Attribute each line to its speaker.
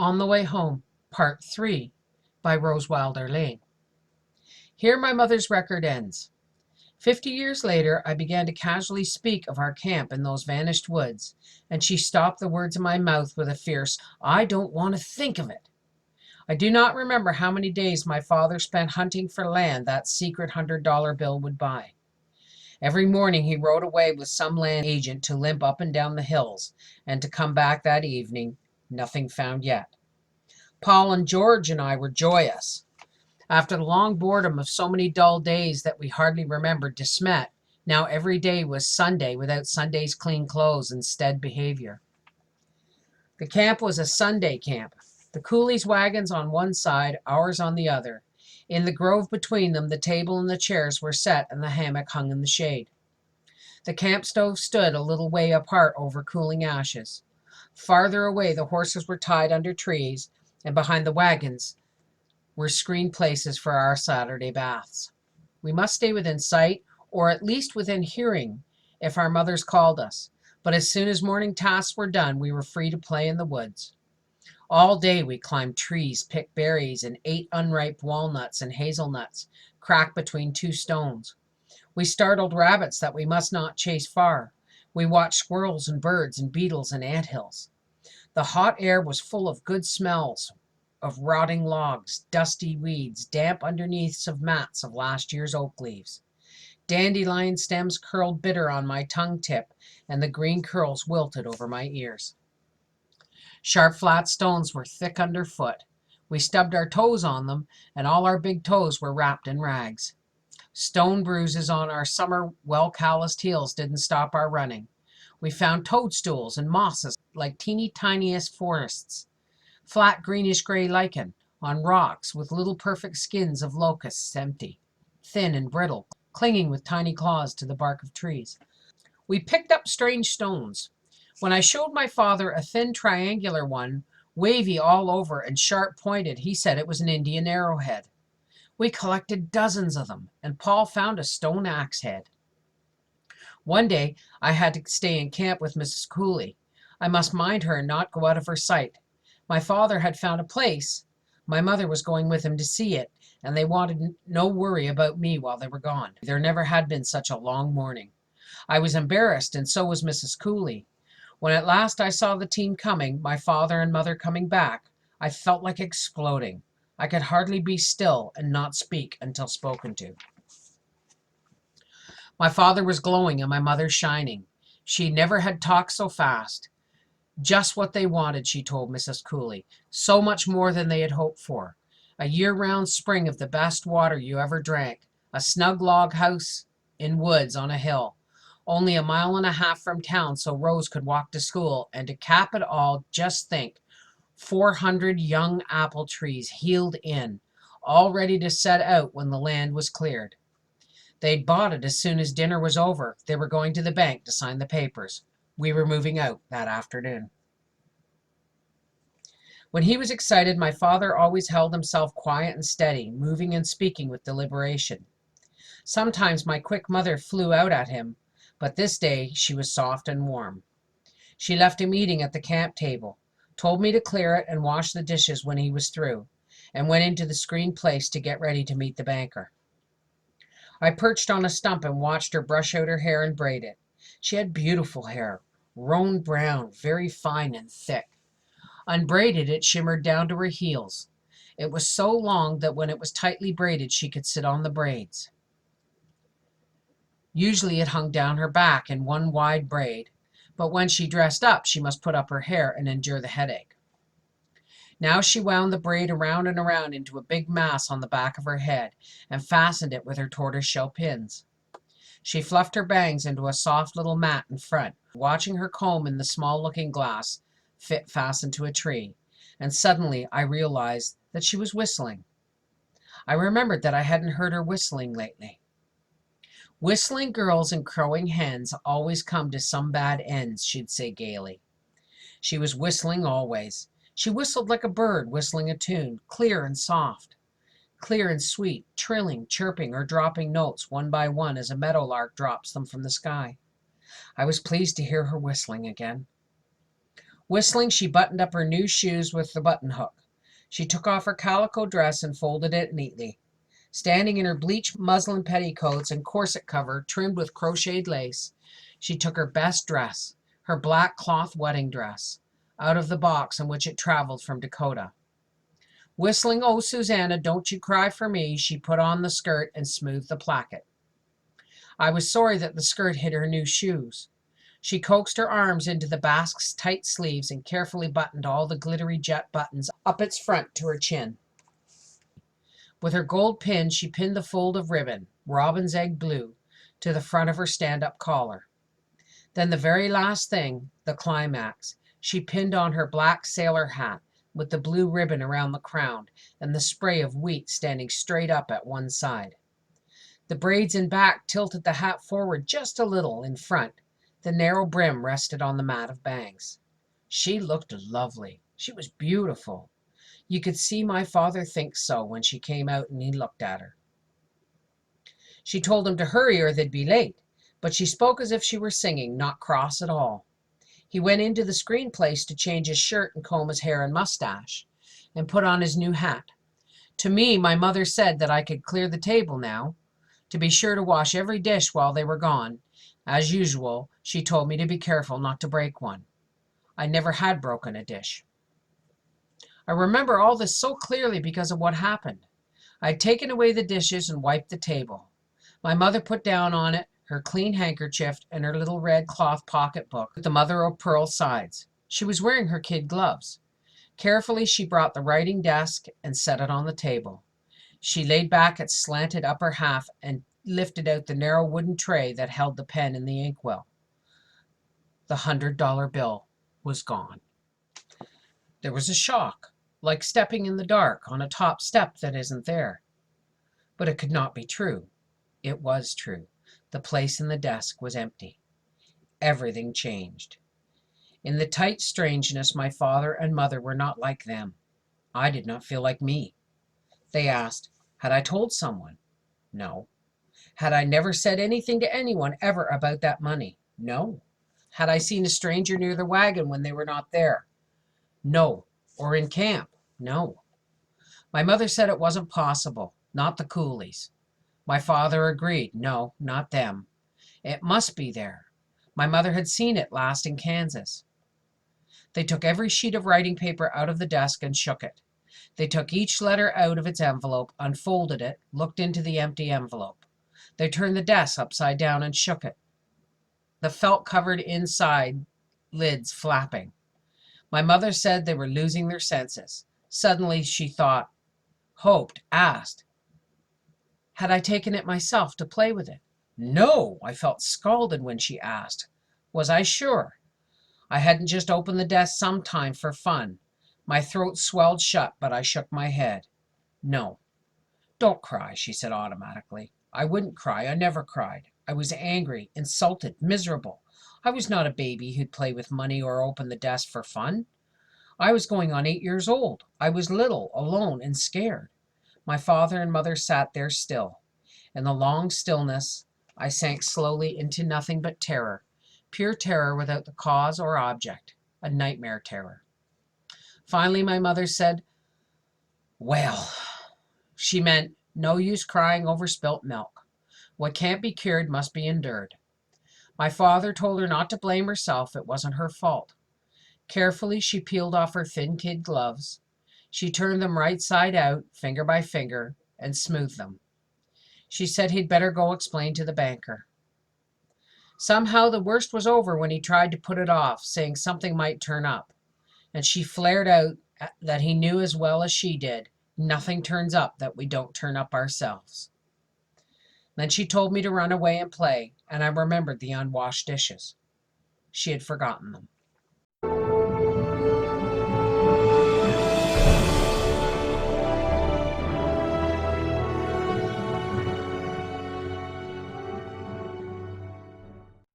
Speaker 1: On the Way Home, Part 3 by Rose Wilder Lane. Here my mother's record ends. 50 years later, I began to casually speak of our camp in those vanished woods, and she stopped the words in my mouth with a fierce, "I don't want to think of it." I do not remember how many days my father spent hunting for land that secret $100 bill would buy. Every morning he rode away with some land agent to limp up and down the hills, and to come back that evening, nothing found yet. Paul and George and I were joyous. After the long boredom of so many dull days that we hardly remembered De Smet, now every day was Sunday without Sunday's clean clothes and stead behavior. The camp was a Sunday camp. The coolies' wagons on one side, ours on the other. In the grove between them, the table and the chairs were set and the hammock hung in the shade. The camp stove stood a little way apart over cooling ashes. Farther away, the horses were tied under trees, and behind the wagons were screened places for our Saturday baths. We must stay within sight, or at least within hearing, if our mothers called us, but as soon as morning tasks were done, we were free to play in the woods. All day we climbed trees, picked berries, and ate unripe walnuts and hazelnuts, cracked between two stones. We startled rabbits that we must not chase far. We watched squirrels and birds and beetles and anthills. The hot air was full of good smells, of rotting logs, dusty weeds, damp underneaths of mats of last year's oak leaves. Dandelion stems curled bitter on my tongue tip, and the green curls wilted over my ears. Sharp flat stones were thick underfoot. We stubbed our toes on them, and all our big toes were wrapped in rags. Stone bruises on our summer well-calloused heels didn't stop our running. We found toadstools and mosses like teeny tiniest forests, flat greenish-gray lichen on rocks with little perfect skins of locusts empty, thin and brittle, clinging with tiny claws to the bark of trees. We picked up strange stones. When I showed my father a thin triangular one, wavy all over and sharp-pointed, he said it was an Indian arrowhead. We collected dozens of them, and Paul found a stone axe head. One day I had to stay in camp with Mrs. Cooley. I must mind her and not go out of her sight. My father had found a place. My mother was going with him to see it, and they wanted no worry about me while they were gone. There never had been such a long morning. I was embarrassed, and so was Mrs. Cooley. When at last I saw the team coming, my father and mother coming back, I felt like exploding. I could hardly be still and not speak until spoken to. My father was glowing and my mother shining. She never had talked so fast. Just what they wanted, she told Mrs. Cooley. So much more than they had hoped for. A year-round spring of the best water you ever drank. A snug log house in woods on a hill. Only a mile and a half from town so Rose could walk to school. And to cap it all, just think, 400 young apple trees heeled in, all ready to set out when the land was cleared. They'd bought it as soon as dinner was over. They were going to the bank to sign the papers. We were moving out that afternoon. When he was excited, my father always held himself quiet and steady, moving and speaking with deliberation. Sometimes my quick mother flew out at him, but this day she was soft and warm. She left him eating at the camp table, told me to clear it and wash the dishes when he was through, and went into the screened place to get ready to meet the banker. I perched on a stump and watched her brush out her hair and braid it. She had beautiful hair, roan brown, very fine and thick. Unbraided, it shimmered down to her heels. It was so long that when it was tightly braided, she could sit on the braids. Usually it hung down her back in one wide braid, but when she dressed up, she must put up her hair and endure the headache. Now she wound the braid around and around into a big mass on the back of her head and fastened it with her tortoiseshell pins. She fluffed her bangs into a soft little mat in front, watching her comb in the small looking glass fastened to a tree, and suddenly I realized that she was whistling. I remembered that I hadn't heard her whistling lately. Whistling girls and crowing hens always come to some bad ends, she'd say gaily. She was whistling always. She whistled like a bird whistling a tune, clear and soft, clear and sweet, trilling, chirping, or dropping notes one by one as a meadowlark drops them from the sky. I was pleased to hear her whistling again. Whistling, she buttoned up her new shoes with the button hook. She took off her calico dress and folded it neatly. Standing in her bleached muslin petticoats and corset cover trimmed with crocheted lace, she took her best dress, her black cloth wedding dress, out of the box in which it traveled from Dakota. Whistling, "Oh, Susanna, don't you cry for me," she put on the skirt and smoothed the placket. I was sorry that the skirt hid her new shoes. She coaxed her arms into the basque's tight sleeves and carefully buttoned all the glittery jet buttons up its front to her chin. With her gold pin, she pinned the fold of ribbon, robin's egg blue, to the front of her stand-up collar. Then the very last thing, the climax, she pinned on her black sailor hat with the blue ribbon around the crown and the spray of wheat standing straight up at one side. The braids in back tilted the hat forward just a little in front. The narrow brim rested on the mat of bangs. She looked lovely. She was beautiful. You could see my father think so when she came out and he looked at her. She told him to hurry or they'd be late, but she spoke as if she were singing, not cross at all. He went into the screen place to change his shirt and comb his hair and mustache, and put on his new hat. To me, my mother said that I could clear the table now, to be sure to wash every dish while they were gone. As usual, she told me to be careful not to break one. I never had broken a dish. I remember all this so clearly because of what happened. I had taken away the dishes and wiped the table. My mother put down on it her clean handkerchief and her little red cloth pocketbook with the mother-of-pearl sides. She was wearing her kid gloves. Carefully, she brought the writing desk and set it on the table. She laid back its slanted upper half and lifted out the narrow wooden tray that held the pen and the inkwell. The $100 bill was gone. There was a shock, like stepping in the dark on a top step that isn't there. But it could not be true. It was true. The place in the desk was empty. Everything changed. In the tight strangeness, my father and mother were not like them. I did not feel like me. They asked, had I told someone? No. Had I never said anything to anyone ever about that money? No. Had I seen a stranger near the wagon when they were not there? No. Or in camp? No. My mother said it wasn't possible, not the coolies. My father agreed, no, not them. It must be there. My mother had seen it last in Kansas. They took every sheet of writing paper out of the desk and shook it. They took each letter out of its envelope, unfolded it, looked into the empty envelope. They turned the desk upside down and shook it. The felt-covered inside lids flapping. My mother said they were losing their senses. Suddenly she thought, hoped, asked, had I taken it myself to play with it? No, I felt scalded when she asked. Was I sure? I hadn't just opened the desk sometime for fun. My throat swelled shut, but I shook my head. No. Don't cry, she said automatically. I wouldn't cry. I never cried. I was angry, insulted, miserable. I was not a baby who'd play with money or open the desk for fun. I was going on 8 years old. I was little, alone, and scared. My father and mother sat there still. In the long stillness, I sank slowly into nothing but terror, pure terror without the cause or object, a nightmare terror. Finally, my mother said, well, she meant no use crying over spilt milk. What can't be cured must be endured. My father told her not to blame herself. It wasn't her fault. Carefully, she peeled off her thin kid gloves. She turned them right side out, finger by finger, and smoothed them. She said he'd better go explain to the banker. Somehow the worst was over when he tried to put it off, saying something might turn up. And she flared out that he knew as well as she did, nothing turns up that we don't turn up ourselves. Then she told me to run away and play, and I remembered the unwashed dishes. She had forgotten them.